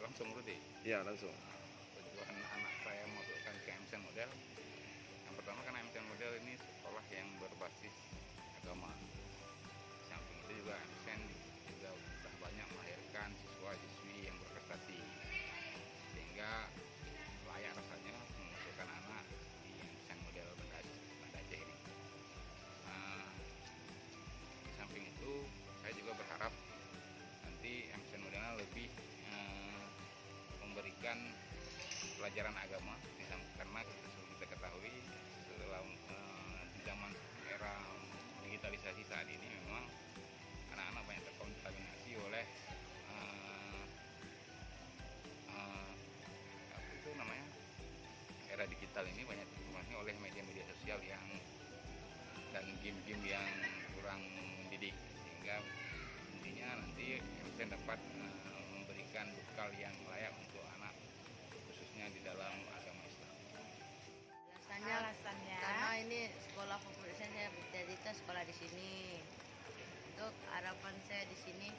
Langsung berarti? Ya, langsung. Tujuan anak saya masukkan ke MCN Model. Yang pertama karena MCN Model ini sekolah yang berbasis agama. Samping itu juga MCN juga sudah banyak melahirkan siswa-siswi yang berprestasi. Sehingga layak rasanya memasukkan anak di MCN Model Banda Aceh ini. Di samping itu saya juga berharap nanti MCN Modelnya lebih memberikan pelajaran agama, karena kita ketahui setelah di zaman era digitalisasi saat ini memang anak-anak banyak terkontaminasi oleh apa itu namanya, era digital ini banyak terkontaminasi oleh media-media sosial dan game-game yang kurang mendidik, sehingga intinya nanti MCN dapat memberikan bekal yang layak untuk anak, khususnya di dalam agama Islam. Alasannya karena ini sekolah favorit saya bercita-cita sekolah di sini. Untuk harapan saya di sini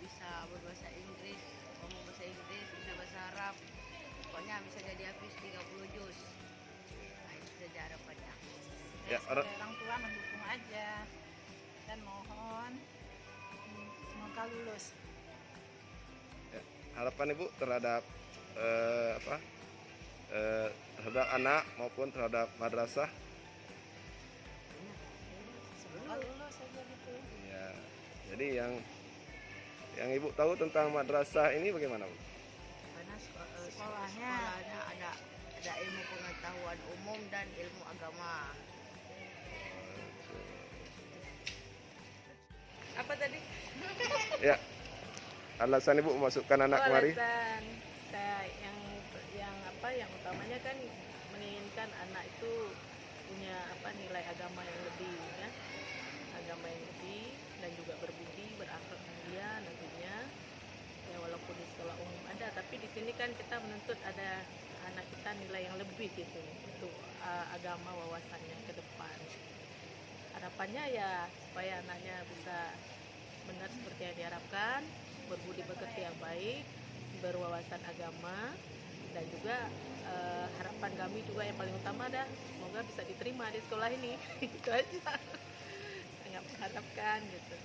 bisa berbahasa Inggris, ngomong bahasa Inggris, bisa bahasa Arab. Pokoknya bisa jadi hafiz 30 juz. Nah, itu saja harapannya. Ya, orang tua mendukung aja dan mohon semoga lulus. Ya, harapan Ibu terhadap terhadap anak maupun terhadap madrasah? Semoga lulus saja gitu. Ya, jadi yang Ibu tahu tentang madrasah ini bagaimana, Bu? Karena Sekolahnya ada ilmu pengetahuan umum dan ilmu agama. apa tadi? Ya, alasan Ibu memasukkan anak kemari? Alasan saya yang utamanya kan menginginkan anak itu punya nilai agama yang lebih, ya, agama yang lebih dan juga berbudi, berakhlak mulia nantinya. Ya, walaupun di sekolah umum ada, tapi di sini kan kita menuntut ada anak kita nilai yang lebih gitu untuk agama, wawasannya ke depan. Harapannya ya supaya anaknya bisa benar seperti yang diharapkan, berbudi pekerti yang baik, berwawasan agama, dan juga harapan kami juga yang paling utama adalah semoga bisa diterima di sekolah ini. Itu aja sangat mengharapkan gitu.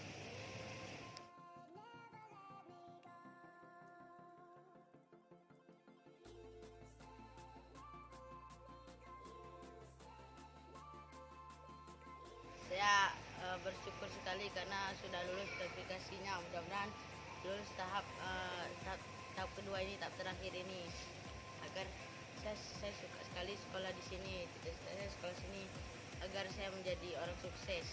Saya bersyukur sekali karena sudah lulus verifikasinya. Mudah-mudahan lulus tahap kedua ini, tahap terakhir ini, agar saya suka sekali sekolah di sini. Saya sekolah sini agar saya menjadi orang sukses.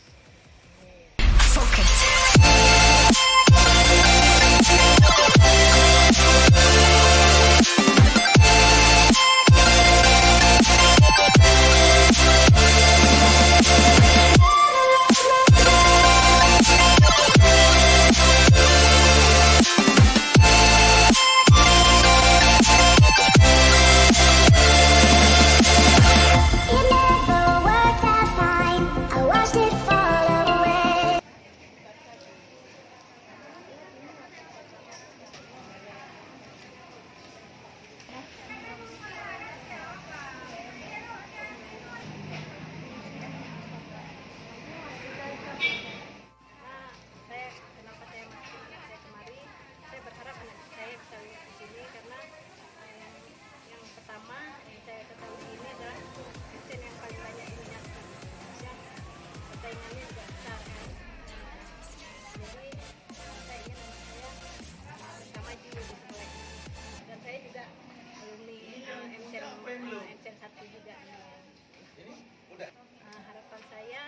Harapan saya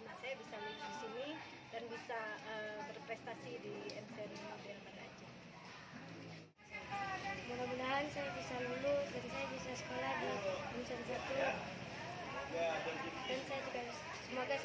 anak saya bisa lulus di sini dan bisa berprestasi di MCN Model Banda Aceh. Mudah-mudahan saya bisa lulus dan saya bisa sekolah di MCN 1 dan saya juga semoga